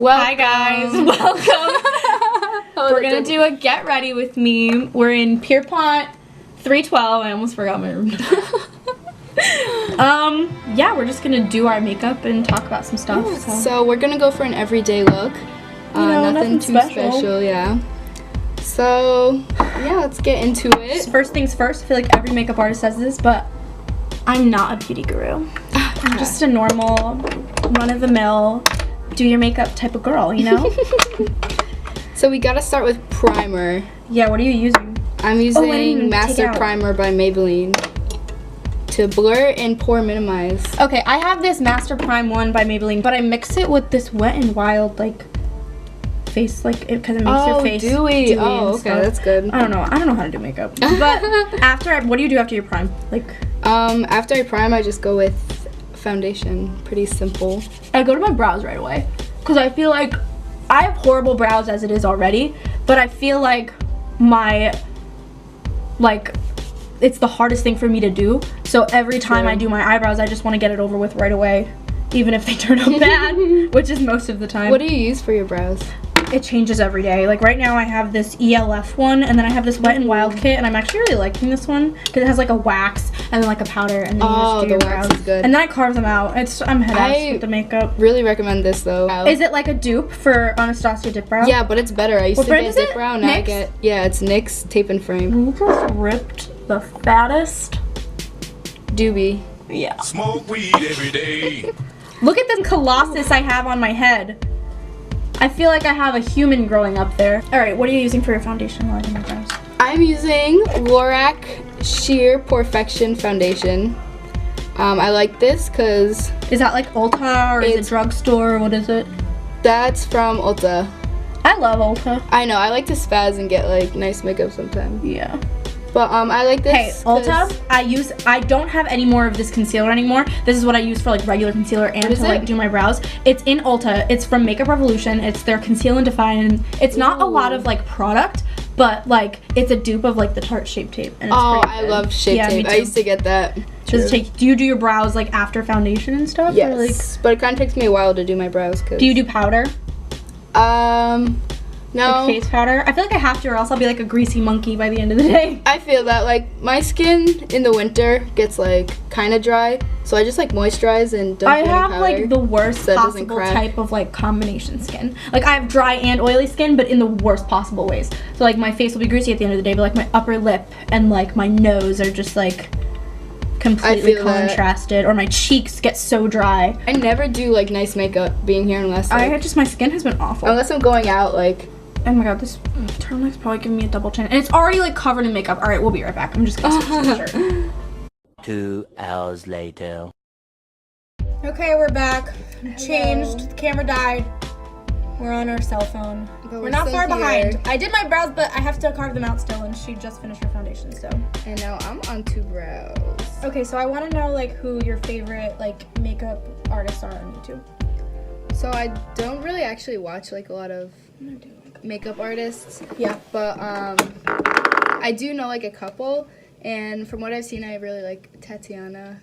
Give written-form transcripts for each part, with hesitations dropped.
Hi guys, welcome. We're gonna do a get ready with me. We're in Pierpont 312. I almost forgot my room. Yeah, we're just gonna do our makeup and talk about some stuff. Yeah, so we're gonna go for an everyday look. Nothing too special, yeah. So yeah, let's get into it. First things first, I feel like every makeup artist says this, but I'm not a beauty guru. I'm just a normal, run-of-the-mill, do your makeup type of girl, you know? So we gotta start with primer. Yeah, what are you using? I'm using Master Primer by Maybelline to blur and pore minimize. Okay, I have this Master Prime one by Maybelline, but I mix it with this Wet n Wild like face, like because it makes your face dewy. Oh, okay, that's good. I don't know how to do makeup. But what do you do after you prime? Like after I prime, I just go with foundation. Pretty simple. I go to my brows right away because I feel like I have horrible brows as it is already, but I feel like it's the hardest thing for me to do. So every time I do my eyebrows, I just want to get it over with right away, even if they turn out bad, which is most of the time. What do you use for your brows? It changes every day. Like right now I have this ELF one, and then I have this Wet n Wild kit, and I'm actually really liking this one because it has like a wax and then like a powder, and then you just do your brows. Wax is good. And then I carve them out. I'm head-ass with the makeup. Really recommend this though. Is it like a dupe for Anastasia Dip Brow? Yeah, but it's better. I used to get Dip Brow, now I get, it's NYX Tape and Frame. You just ripped the fattest doobie. Yeah. Smoke weed every day. Look at this colossus I have on my head. I feel like I have a human growing up there. All right, what are you using for your foundation while I do my brows? I'm using Lorac Sheer Perfection Foundation. I like this because... Is that like Ulta or is it drugstore? What is it? That's from Ulta. I love Ulta. I know, I like to spaz and get like nice makeup sometimes. Yeah. But I like this. Hey, Ulta, I don't have any more of this concealer anymore. This is what I use for like regular concealer and to like do my brows. It's in Ulta. It's from Makeup Revolution. It's their Conceal and Define. It's not a lot of like product, but like it's a dupe of like the Tarte Shape Tape. And it's I love Shape Tape. I used to get that. Does it take? Do you do your brows like after foundation and stuff? Yes, or, like, but it kind of takes me a while to do my brows. Do you do powder? No. Like face powder? I feel like I have to, or else I'll be like a greasy monkey by the end of the day. I feel that, like, my skin in the winter gets, like, kind of dry, so I just, like, moisturize and don't do any powder. I have, like, the worst possible type of, like, combination skin. Like, I have dry and oily skin, but in the worst possible ways. So, like, my face will be greasy at the end of the day, but, like, my upper lip and, like, my nose are just, like, completely contrasted, or my cheeks get so dry. I never do, like, nice makeup being here unless, like... my skin has been awful. Unless I'm going out, like... Oh my god, this turtleneck's probably giving me a double chin. And it's already like covered in makeup. Alright, we'll be right back. I'm just gonna switch the shirt. 2 hours later. Okay, we're back. Changed. The camera died. We're on our cell phone. We're not far behind. I did my brows, but I have to carve them out still, and she just finished her foundation, so. And now I'm on 2 brows. Okay, so I want to know like who your favorite like makeup artists are on YouTube. So I don't really actually watch like a lot of makeup artists, but I do know like a couple, and from what I've seen, I really like Tatiana.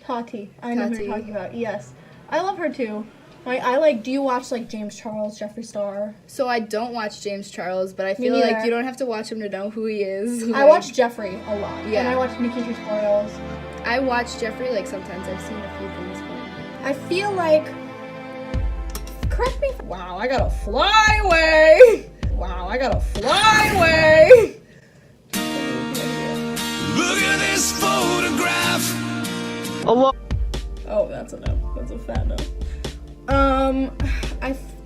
Tati, I know who you're talking about. Yes, I love her too. I like. Do you watch like James Charles, Jeffree Star? So I don't watch James Charles, but I feel like you don't have to watch him to know who he is. I watch Jeffree a lot. Yeah, and I watch Nikki tutorials. I watch Jeffree like sometimes. I've seen a few things from him. I feel like. Correct me. Wow, I gotta fly away. Wow, I gotta fly away. Look at this photograph. Oh, that's a no. That's a fat no.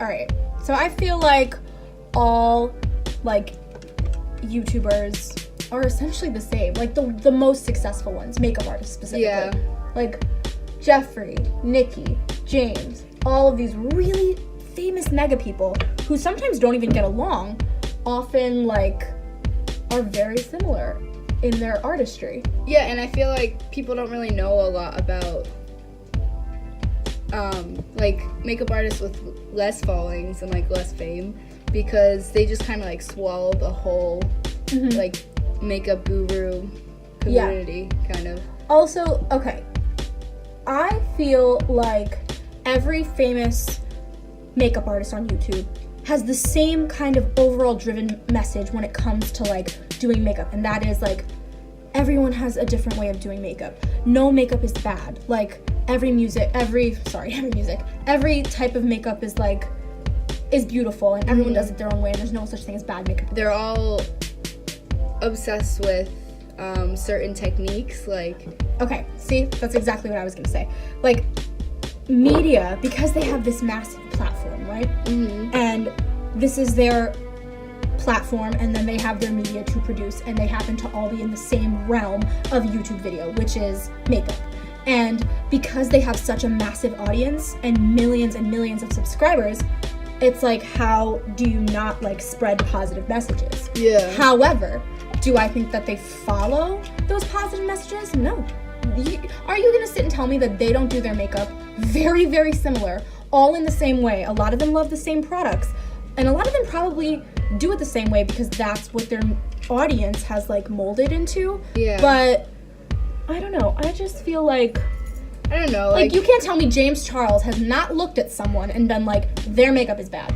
Alright. So I feel like all like YouTubers are essentially the same. Like the most successful ones, makeup artists specifically. Yeah. Like Jeffree, Nikki, James. All of these really famous mega people who sometimes don't even get along often like are very similar in their artistry. Yeah, and I feel like people don't really know a lot about like makeup artists with less followings and like less fame because they just kind of like swallow the whole like makeup guru community kind of. Also, okay, I feel like every famous makeup artist on YouTube has the same kind of overall driven message when it comes to like doing makeup, and that is like everyone has a different way of doing makeup. No makeup is bad. Like every type of makeup is beautiful, and everyone does it their own way, and there's no such thing as bad makeup. They're all obsessed with certain techniques, like... Okay, see, that's exactly what I was gonna say. Like, media, because they have this massive platform, right? Mm-hmm. And this is their platform, and then they have their media to produce, and they happen to all be in the same realm of YouTube video, which is makeup. And because they have such a massive audience and millions of subscribers, it's like, how do you not like spread positive messages? Yeah. However, do I think that they follow those positive messages? No. Are you gonna sit and tell me that they don't do their makeup very, very similar, all in the same way? A lot of them love the same products, and a lot of them probably do it the same way because that's what their audience has like molded into. Yeah. But I don't know. I just feel like, I don't know. Like you can't tell me James Charles has not looked at someone and been like, their makeup is bad.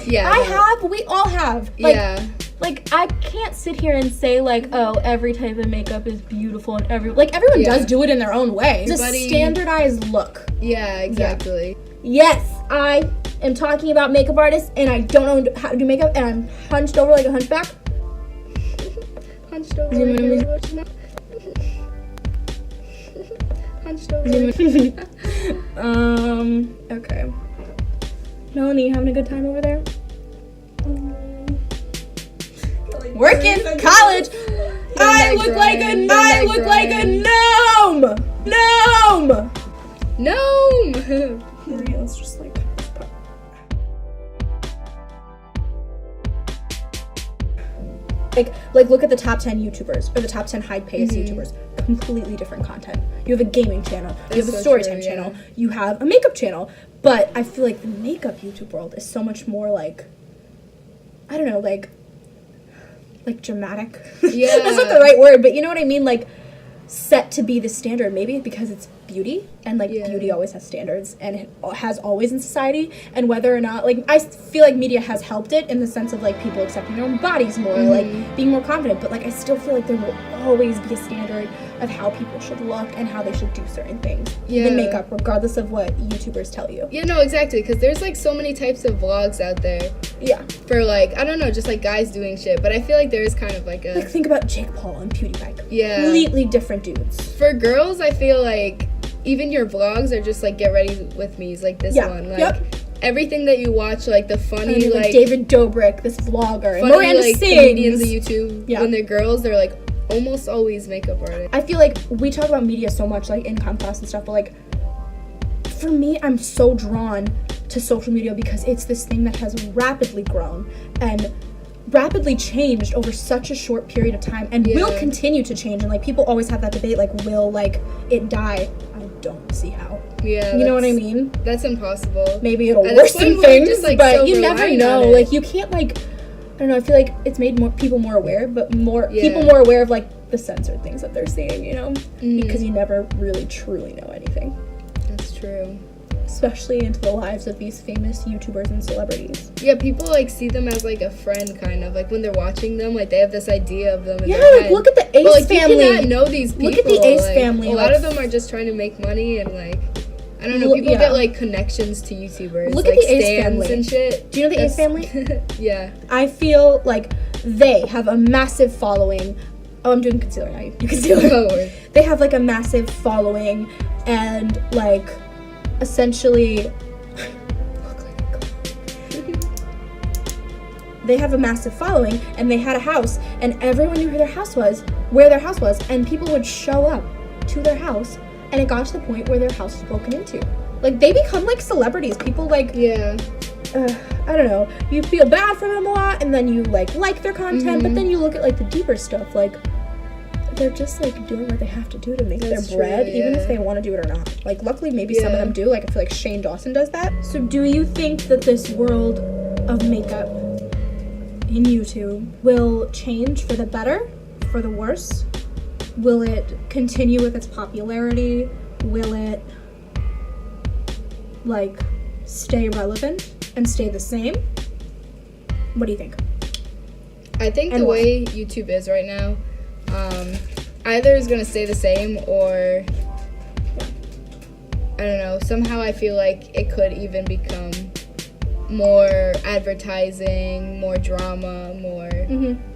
Yeah. I have. We all have. Like, yeah. Like, I can't sit here and say, like, oh, every type of makeup is beautiful and everyone does do it in their own way. It's a standardized look. Yeah, exactly. Yeah. Yes, I am talking about makeup artists, and I don't know how to do makeup, and I'm hunched over like a hunchback. Hunched over like a hunched over. Okay. Melanie, you having a good time over there? Working, college. I look like a gnome. Ariel's just like. Like look at the top 10 YouTubers or the top 10 high-paced YouTubers. Completely different content. You have a gaming channel. You have a storytime channel. You have a makeup channel. But I feel like the makeup YouTube world is so much more like, I don't know, like dramatic. Yeah. That's not the right word, but you know what I mean? Like, set to be the standard, maybe because it's beauty, and like beauty always has standards, and it has always in society, and whether or not, like, I feel like media has helped it in the sense of like people accepting their own bodies more, like being more confident, but like I still feel like there will always be a standard of how people should look and how they should do certain things, even makeup, regardless of what YouTubers tell you. Yeah, no, exactly, because there's like so many types of vlogs out there. Yeah. For like, I don't know, just like guys doing shit, but I feel like there is kind of like a... Like, think about Jake Paul and PewDiePie. Yeah. Completely different dudes. For girls, I feel like even your vlogs are just like get ready with me's, like this one. Like, everything that you watch, like the funny, like David Dobrik, this vlogger, funny, Miranda like Sings. comedians on YouTube, when they're girls, they're like almost always makeup artists. I feel like we talk about media so much, like in Comm class and stuff, but like for me, I'm so drawn to social media because it's this thing that has rapidly grown and rapidly changed over such a short period of time, and will continue to change. And like people always have that debate, like, will like it die? I don't see how. Yeah, you know what I mean? That's impossible. Maybe it'll worsen things, just, like, but so you never know. Like, you can't, like, I don't know, I feel like it's made people more aware, but more people more aware of like the censored things that they're seeing, you know, because you never really truly know anything. That's true. Especially into the lives of these famous YouTubers and celebrities. Yeah, people like see them as like a friend, kind of like when they're watching them, like they have this idea of them. In their like head. look at the Ace but, like, family. You cannot know these people. Look at the Ace like, family. A lot of them are just trying to make money, and like, I don't know, people get like connections to YouTubers. Look like, at the Ace family and shit. Do you know the Ace family? Yeah. I feel like they have a massive following. Oh, I'm doing concealer now. You do concealer. Oh, they have like a massive following, and like essentially. They have a massive following, and they had a house, and everyone knew where their house was, and people would show up to their house, and it got to the point where their house was broken into. Like, they become like celebrities. People like, I don't know, you feel bad for them a lot, and then you like their content, but then you look at like the deeper stuff, like they're just like doing what they have to do to make their bread, even if they want to do it or not. Like, luckily maybe some of them do. Like, I feel like Shane Dawson does that. So do you think that this world of makeup in YouTube will change for the better, for the worse? Will it continue with its popularity? Will it like stay relevant? and stay the same? What do you think? I think And the why? way YouTube is right now, either is gonna stay the same or I don't know. Somehow I feel like it could even become more advertising, more drama, more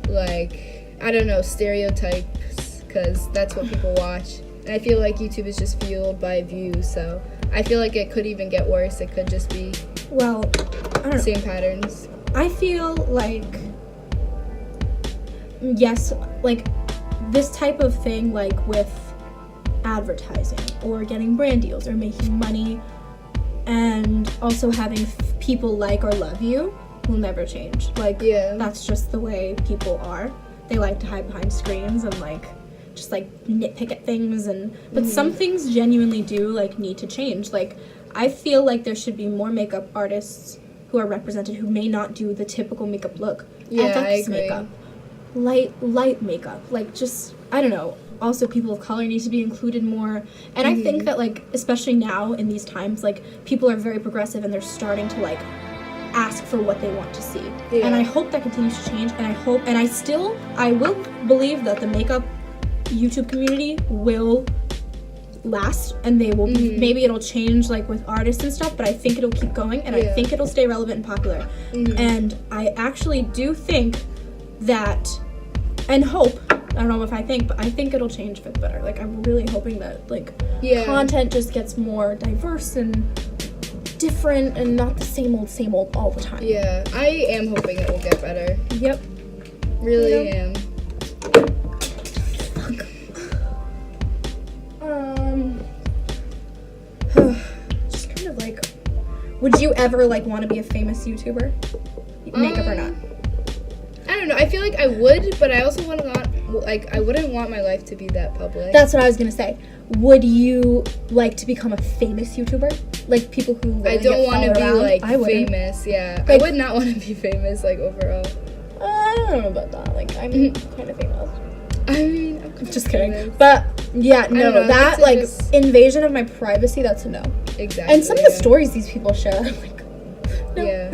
like I don't know, stereotypes, because that's what people watch. And I feel like YouTube is just fueled by views, so I feel like it could even get worse. It could just be Well, I don't know. same patterns. I feel like, yes, like this type of thing, like with advertising or getting brand deals or making money and also having people like or love you will never change. Like, that's just the way people are. They like to hide behind screens and like just like nitpick at things, and but some things genuinely do like need to change. Like, I feel like there should be more makeup artists who are represented who may not do the typical makeup look. Yeah, FX I agree. makeup, light makeup, like just I don't know. Also, people of color need to be included more, and I think that like especially now in these times, like people are very progressive and they're starting to like ask for what they want to see. And I hope that continues to change, and I will believe that the makeup YouTube community will last, and they will maybe it'll change like with artists and stuff, but I think it'll keep going, and I think it'll stay relevant and popular. And I actually do think that, and hope, I don't know if I think, but I think it'll change for the better. Like, I'm really hoping that like content just gets more diverse and different and not the same old all the time. Yeah, I am hoping it will get better. Yep. Really am. Just kind of like, would you ever like want to be a famous YouTuber? Makeup or not? I don't know. I feel like I would, but I also I wouldn't want my life to be that public. That's what I was gonna say. Would you like to become a famous YouTuber? Like people who really I don't get want to followed be around? like I wouldn't. famous. Yeah, I Like- would not want to be famous like overall. I don't know about that. Like I'm kind of famous. I mean, I'm kind Just of kidding. famous. But yeah, don't no, know, that it's like just- invasion of my privacy. That's a no. Exactly. And some of the stories these people share, I'm like, no. Yeah.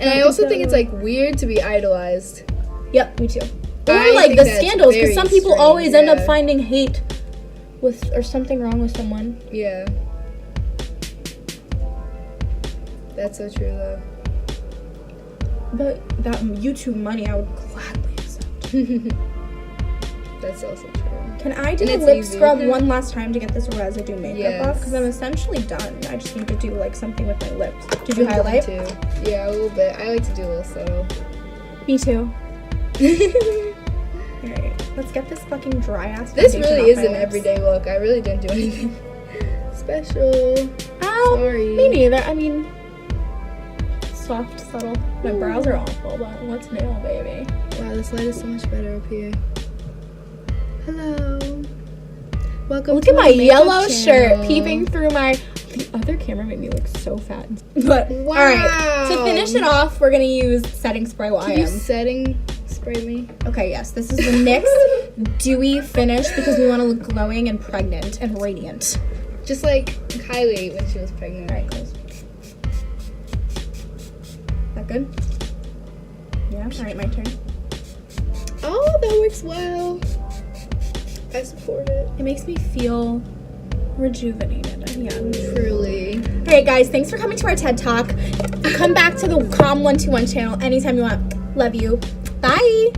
And I also think it's like weird to be idolized. Yep, me too. Or I like think the that's scandals, because very some people strange, always end up yeah. finding hate with or something wrong with someone. Yeah. That's so true though. But that YouTube money, I would gladly accept. That's also true. Can I do And a it's lip easy. scrub one last time to get this residue makeup Yes. off? Because I'm essentially done. I just need to do like something with my lips. Did you I'm highlight? going to. Yeah, a little bit. I like to do a little subtle. Me too. Alright, let's get this fucking dry ass This foundation really off is my an lips. everyday look. I really didn't do anything special. Ow, Sorry. me neither. I mean, soft, subtle. My brows are awful, but what's new, baby? Wow, this light is so much better up here. Hello. Welcome Look to at my makeup yellow channel. shirt peeping through my... The other camera made me look so fat. But, Wow. alright, to finish it off, we're gonna use setting spray while Can I you am. setting spray me? Okay, yes, this is the NYX Dewy Finish because we want to look glowing and pregnant and radiant. Just like Kylie when she was pregnant. Alright, close. That good? Yeah? Alright, my turn. Oh, that works well. I support it. It makes me feel rejuvenated and young. Truly. Alright guys, thanks for coming to our TED Talk. Come back to the Comm 121 channel anytime you want. Love you. Bye!